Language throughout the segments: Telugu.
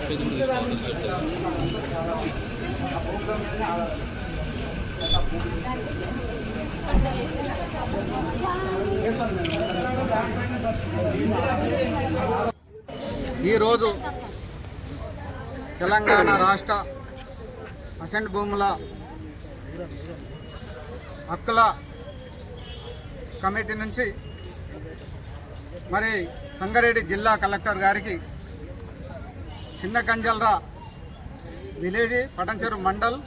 ఈరోజు తెలంగాణ రాష్ట్ర అసెంట్ భూముల హక్కుల కమిటీ నుంచి మరి సంగారెడ్డి జిల్లా కలెక్టర్ గారికి చిన్న కంజల్రా village Patancheru mandal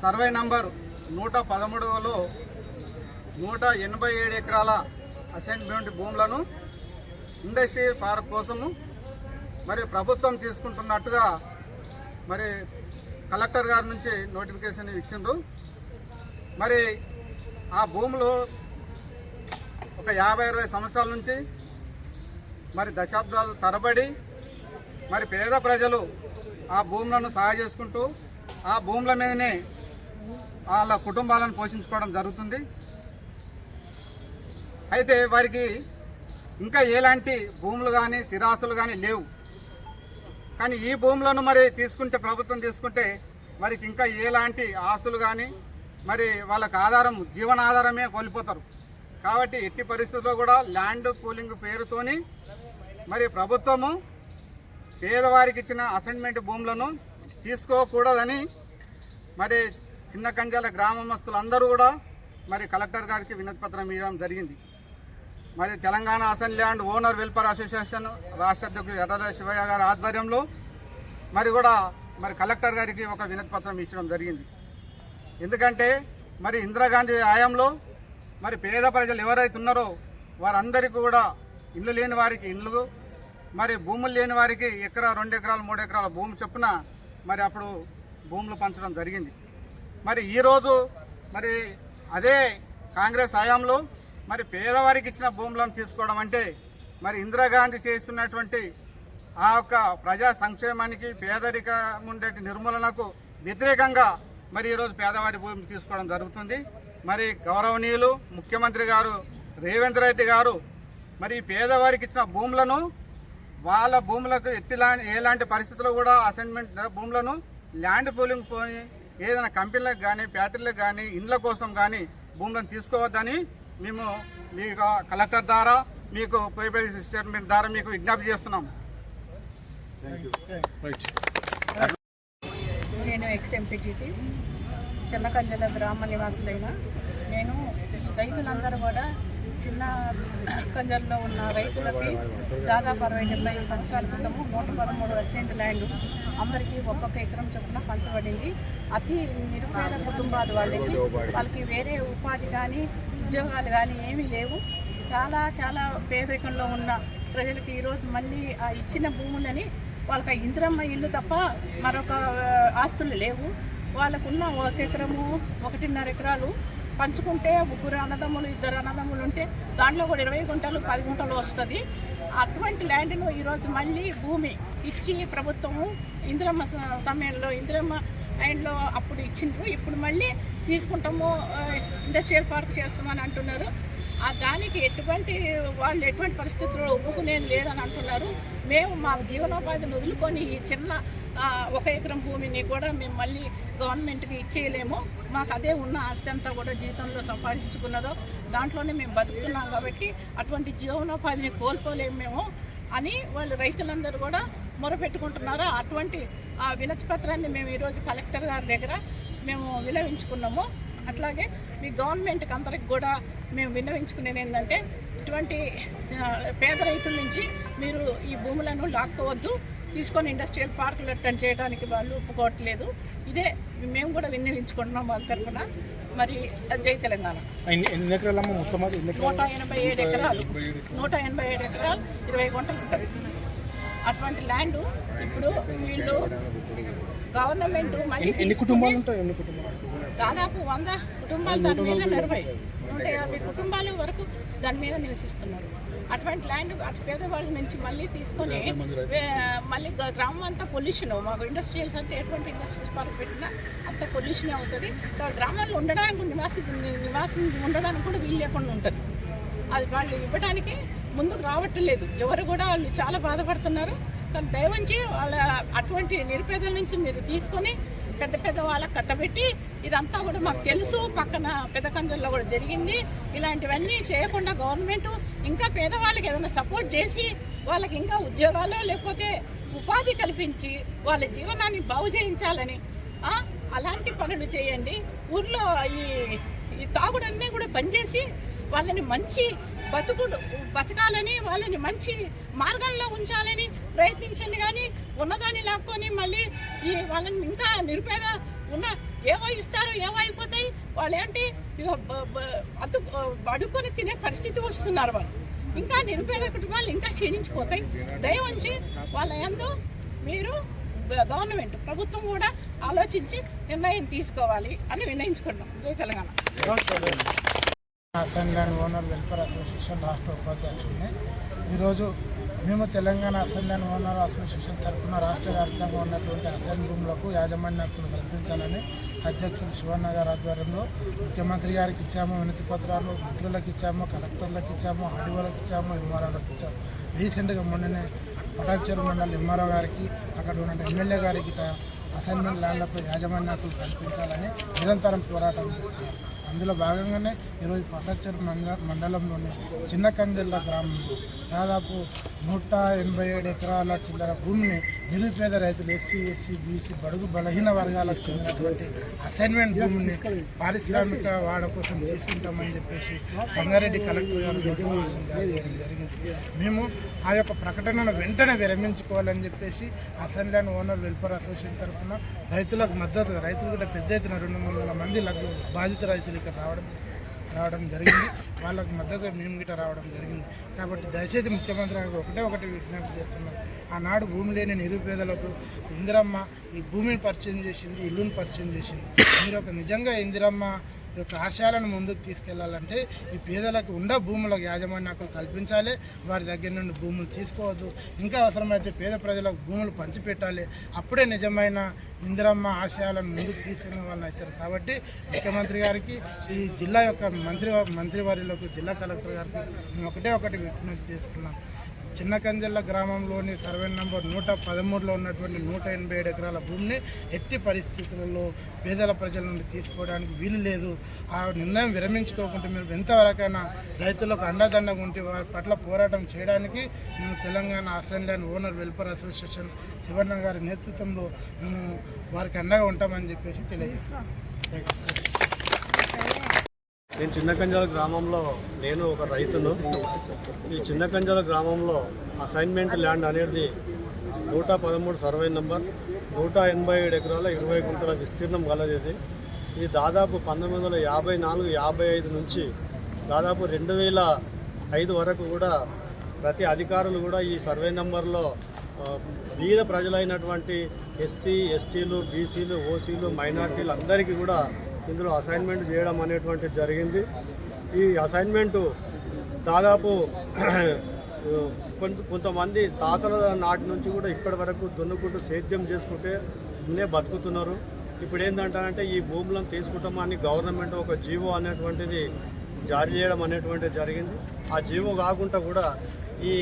survey number 113లో 187 ఎకరాల అసైన్మెంట్ భూములను ఇండస్ట్రియల్ పార్క్ కోసము మరి ప్రభుత్వం తీసుకుంటున్నట్టుగా మరి కలెక్టర్ గారి నుంచి నోటిఫికేషన్ ఇచ్చిండ్రు. మరి ఆ భూములు ఒక 50-60 సంవత్సరాల నుంచి మరి దశాబ్దాల తరబడి మరి పేద ప్రజలు ఆ భూములను సాగు చేసుకుంటూ ఆ భూముల మీదనే వాళ్ళ కుటుంబాలను పోషించుకోవడం జరుగుతుంది. అయితే వారికి ఇంకా ఎలాంటి భూములు కానీ స్థిరాస్తులు కానీ లేవు. కానీ ఈ భూములను మరి తీసుకుంటే ప్రభుత్వం తీసుకుంటే మరికి ఇంకా ఎలాంటి ఆస్తులు కానీ మరి వాళ్ళకు జీవనాధారమే కోల్పోతారు. కాబట్టి ఎట్టి పరిస్థితుల్లో కూడా ల్యాండ్ పూలింగ్ పేరుతోని మరి ప్రభుత్వము పేదవారికి ఇచ్చిన అసైన్మెంట్ భూములను తీసుకోకూడదని మరి చిన్న కంజాల గ్రామస్తులందరూ కూడా మరి కలెక్టర్ గారికి వినతి పత్రం ఇవ్వడం జరిగింది. మరి Telangana assign land owner welfare association రాష్ట్ర అధ్యక్షుడు ఎర్రల శివయ్య గారి ఆధ్వర్యంలో మరి కలెక్టర్ గారికి ఒక వినతి పత్రం ఇచ్చడం జరిగింది. ఎందుకంటే మరి ఇందిరాగాంధీ హయాంలో మరి పేద ప్రజలు ఎవరైతే ఉన్నారో వారందరికీ కూడా ఇల్లు లేని వారికి ఇల్లు, మరి భూములు లేని వారికి 1 ఎకరా 2 ఎకరాలు 3 ఎకరాల భూమి చొప్పున మరి అప్పుడు భూములు పంచడం జరిగింది. మరి ఈరోజు మరి అదే కాంగ్రెస్ హయాంలో మరి పేదవారికి ఇచ్చిన భూములను తీసుకోవడం అంటే మరి ఇందిరాగాంధీ చేస్తున్నటువంటి ఆ యొక్క ప్రజా సంక్షేమానికి పేదరికం ఉండే నిర్మూలనకు వ్యతిరేకంగా మరి ఈరోజు పేదవారి భూమిని తీసుకోవడం జరుగుతుంది. మరి గౌరవనీయులు ముఖ్యమంత్రి గారు రేవంత్ రెడ్డి గారు మరి పేదవారికి ఇచ్చిన భూములను వాళ్ళ భూములకు ఎలాంటి పరిస్థితుల్లో కూడా అసైన్మెంట్ భూములను ల్యాండ్ పూలింగ్ పోయి ఏదైనా కంపెనీలకు కానీ ఫ్యాక్టరీలకు కానీ ఇండ్ల కోసం కానీ భూములను తీసుకోవద్దని మేము మీకు కలెక్టర్ ద్వారా మీకు స్టేట్మెంట్ ద్వారా మీకు విజ్ఞప్తి చేస్తున్నాం. నేను ఎక్స్-ఎంపీటీసీ చిన్నకంజల గ్రామ నివాసులైన నేను రైతులందరూ కూడా చిన్న కంజల్లో ఉన్న రైతులకి దాదాపు 60-70 సంవత్సరాల క్రితము 113 అసైన్డ్ ల్యాండ్ అందరికీ ఒక్కొక్క ఎకరం చొప్పున పంచబడింది. అతి నిరుపేద కుటుంబాలు వాళ్ళకి వేరే ఉపాధి కానీ ఉద్యోగాలు కానీ ఏమీ లేవు. చాలా చాలా పేదరికంలో ఉన్న ప్రజలకి ఈరోజు మళ్ళీ ఆ ఇచ్చిన భూములని వాళ్ళకి ఇందిరమ్మ ఇల్లు తప్ప మరొక ఆస్తులు లేవు. వాళ్ళకున్న 1 ఎకరము 1.5 ఎకరాలు పంచుకుంటే 3 అన్నదమ్ములు 2 అన్నదమ్ములు ఉంటే దాంట్లో కూడా 20 గుంటలు 10 గుంటలు వస్తుంది. అటువంటి ల్యాండ్ను ఈరోజు మళ్ళీ భూమి ఇచ్చి ప్రభుత్వము ఇందిరమ్మ సమయంలో ఇందిరమ్మ ల్యాండ్లో అప్పుడు ఇచ్చిండ్రు, ఇప్పుడు మళ్ళీ తీసుకుంటాము ఇండస్ట్రియల్ పార్క్ చేస్తామని అంటున్నారు. దానికి వాళ్ళు ఎటువంటి పరిస్థితుల్లో ఒప్పుకునేది లేదని అంటున్నారు. మేము మా జీవనోపాధిని వదులుకొని ఈ చిన్న 1 ఎకరం భూమిని కూడా మేము మళ్ళీ గవర్నమెంట్కి ఇచ్చేయలేము. మాకు అదే ఉన్న ఆస్తి అంతా కూడా జీవితంలో సంపాదించుకున్నదో దాంట్లోనే మేము బతుకుతున్నాం. కాబట్టి అటువంటి జీవనోపాధిని కోల్పోలేము మేము అని వాళ్ళు రైతులందరూ కూడా మొరపెట్టుకుంటున్నారు. అటువంటి వినతి పత్రాన్ని మేము ఈరోజు కలెక్టర్ గారి దగ్గర మేము విన్నవించుకున్నాము. అట్లాగే మీ గవర్నమెంట్కి అందరికి కూడా మేము విన్నవించుకునేది ఏంటంటే ఇటువంటి పేద రైతుల నుంచి మీరు ఈ భూములను లాక్కోవద్దు, తీసుకొని ఇండస్ట్రియల్ పార్కులు అటెండ్ చేయడానికి వాళ్ళు ఒప్పుకోవట్లేదు. ఇదే మేము కూడా విన్నవించుకుంటున్నాం వాళ్ళ తరఫున. మరి జై తెలంగాణ. 187 ఎకరాలు 20 గుంటలు ఉంటుంది. అటువంటి ల్యాండ్ ఇప్పుడు వీళ్ళు గవర్నమెంట్ మళ్ళీ దాదాపు 100 కుటుంబాలు దాని మీద 150 కుటుంబాల వరకు దాని మీద నివసిస్తున్నారు. అటువంటి ల్యాండ్ అటు పేదవాళ్ళ నుంచి మళ్ళీ తీసుకొని మళ్ళీ గ్రామం అంతా పొల్యూషన్. మాకు ఇండస్ట్రియల్స్ అంటే ఎటువంటి ఇండస్ట్రియల్ పార్క్ పెట్టినా అంత పొల్యూషన్ అవుతుంది. గ్రామాల్లో ఉండడానికి నివాసం ఉండడానికి కూడా వీలు లేకుండా ఉంటుంది. అది వాళ్ళు ఇవ్వడానికి ముందుకు రావట్లేదు ఎవరు కూడా. వాళ్ళు చాలా బాధపడుతున్నారు. కానీ దయవంచి వాళ్ళ అటువంటి నిరుపేదల నుంచి మీరు తీసుకొని పెద్ద పెద్ద వాళ్ళకి కట్టబెట్టి ఇదంతా కూడా మాకు తెలుసు, పక్కన పెద్ద కంజల్లో కూడా జరిగింది. ఇలాంటివన్నీ చేయకుండా గవర్నమెంట్ ఇంకా పేదవాళ్ళకి ఏదైనా సపోర్ట్ చేసి వాళ్ళకి ఇంకా ఉద్యోగాలు లేకపోతే ఉపాధి కల్పించి వాళ్ళ జీవనాన్ని బాగు చేయించాలని అలాంటి పనులు చేయండి. ఊర్లో ఈ తాగుడన్నీ కూడా బంద్ చేసి వాళ్ళని మంచి బతకాలని వాళ్ళని మంచి మార్గంలో ఉంచాలని ప్రయత్నించండి. కానీ ఉన్నదాన్ని లాక్కొని మళ్ళీ వాళ్ళని ఇంకా నిరుపేద ఏవో ఇస్తారు, ఏవో అయిపోతాయి. వాళ్ళు ఏంటి అడుక్కొని తినే పరిస్థితి వస్తున్నారు. వాళ్ళు ఇంకా నిరుపేద కుటుంబాలు ఇంకా క్షీణించిపోతాయి. దయవంచి వాళ్ళ యందు మీరు గవర్నమెంట్ ప్రభుత్వం కూడా ఆలోచించి నిర్ణయం తీసుకోవాలి అని విన్నయించుకుంటాం. జై Telangana. Assembly owner welfare association రాష్ట్ర ఉపాధ్యక్షుడిని. ఈరోజు మేము తెలంగాణ అసెంబ్లీ ఓనర్ అసోసియేషన్ తరఫున రాష్ట్ర వ్యాప్తంగా ఉన్నటువంటి అసెంబ్లీ భూములకు యాజమాన్య హక్కులు కల్పించాలని అధ్యక్షుడు శివన్న గారి ఆధ్వర్యంలో ముఖ్యమంత్రి గారికి ఇచ్చాము, వినతి పత్రాలు మంత్రులకు ఇచ్చాము, కలెక్టర్లకు ఇచ్చాము, ఆర్డీఓలకు ఇచ్చాము, ఎంఆర్ఓలకు ఇచ్చాము. రీసెంట్గా మొన్ననే పటాచేరు మండలి ఎంఆర్ఓ గారికి, అక్కడ ఉన్న ఎమ్మెల్యే గారికి అసైన్మెంట్ ల్యాండ్లపై యాజమాన్య హక్కులు కల్పించాలని నిరంతరం పోరాటం చేస్తున్నాం. అందులో భాగంగానే ఈరోజు పటాచేరు మండలంలోని చిన్న కంజెల్ల గ్రామంలో దాదాపు 187 ఎకరాల చిల్లర భూమిని నిరుపేద రైతులు ఎస్సీ, బీసీ, బడుగు బలహీన వర్గాలకు చెందినటువంటి అసైన్మెంట్ భూమిని పారిశ్రామిక వాడ కోసం తీసుకుంటామని చెప్పేసి సంగారెడ్డి కలెక్టర్ గారు నోటిఫికేషన్ జారీ చేయడం జరిగింది. మేము ఆ యొక్క ప్రకటనను వెంటనే విరమించుకోవాలని చెప్పేసి అసెంబ్లీ ఓనర్ వెల్ఫేర్ అసోసియేషన్ తరఫున రైతులకు మద్దతు, రైతులు కూడా పెద్ద ఎత్తున 200 మంది బాధిత రైతులు ఇక్కడ రావడం జరిగింది. వాళ్ళకు మద్దతు మేము గిట్ట రావడం జరిగింది. కాబట్టి దయచేసి ముఖ్యమంత్రి గారికి ఒకటి విజ్ఞప్తి చేస్తున్నాం. ఆనాడు భూమి లేని నిరుపేదలకు ఇందిరమ్మ ఈ భూమిని పరిచయం చేసింది, ఇల్లుని పరిచయం చేసింది. మీరు ఒక నిజంగా ఇందిరమ్మ యొక్క ఆశయాలను ముందుకు తీసుకెళ్లాలంటే ఈ పేదలకు భూములకు యాజమాన్య హక్కులు కల్పించాలి. వారి దగ్గర నుండి భూములు తీసుకోవద్దు. ఇంకా అవసరమైతే పేద ప్రజలకు భూములు పంచిపెట్టాలి. అప్పుడే నిజమైన ఇందిరమ్మ ఆశయాలను ముందుకు తీసుకునే వాళ్ళు అవుతారు. కాబట్టి ముఖ్యమంత్రి గారికి, ఈ జిల్లా యొక్క మంత్రివర్యులకు, జిల్లా కలెక్టర్ గారికి మేము ఒకటి విజ్ఞప్తి చేస్తున్నాం. చిన్న కంజెల్ల గ్రామంలోని సర్వే నంబర్ 113లో ఉన్నటువంటి 187 ఎకరాల భూమిని ఎట్టి పరిస్థితులలో పేదల ప్రజల నుండి తీసుకోవడానికి వీలు లేదు. ఆ నిర్ణయం విరమించుకోకుండా మీరు ఎంతవరకైనా రైతులకు అండదండగా ఉంటే వారి పట్ల పోరాటం చేయడానికి మేము Telangana assembly owner welfare association Shivanna గారి నేతృత్వంలో మేము వారికి అండగా ఉంటామని చెప్పేసి తెలియజేస్తాం. నేను చిన్న కంజాల గ్రామంలో ఒక రైతును. ఈ చిన్న కంజాల గ్రామంలో అసైన్మెంట్ ల్యాండ్ అనేది 113 సర్వే నంబర్ 187 ఎకరాల 20 గుంటల విస్తీర్ణం కలది. ఇది దాదాపు 1954-55 నుంచి దాదాపు 2005 వరకు కూడా ప్రతి అధికారులు కూడా ఈ సర్వే నంబర్లో వివిధ ప్రజలైనటువంటి ఎస్సీ, ఎస్టీలు, బీసీలు, ఓసీలు, మైనార్టీలు అందరికీ కూడా ఇందులో అసైన్మెంట్ చేయడం అనేటువంటిది జరిగింది. ఈ అసైన్మెంటు దాదాపు కొంతమంది తాతల నాటి నుంచి కూడా ఇప్పటి వరకు దున్నుకుంటూ సేద్యం చేసుకుంటే బతుకుతున్నారు. ఇప్పుడు ఏంటంటే ఈ భూములను తీసుకుంటామని గవర్నమెంట్ ఒక జీవో అనేటువంటిది జారీ చేయడం అనేటువంటిది జరిగింది. ఆ జీవో కాకుండా కూడా ఈ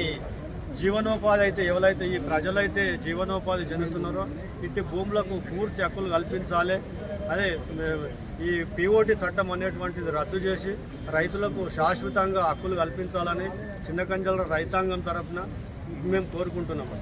జీవనోపాధి అయితే ఎవరైతే ఈ ప్రజలైతే జీవనోపాధి చెందుతున్నారో ఇట్టి భూములకు పూర్తి హక్కులు కల్పించాలి. అదే ఈ పిఓటి చట్టం అనేటువంటిది రద్దు చేసి రైతులకు శాశ్వతంగా హక్కులు కల్పించాలని చిన్న కంజల రైతాంగం తరఫున మేము కోరుకుంటున్నాము.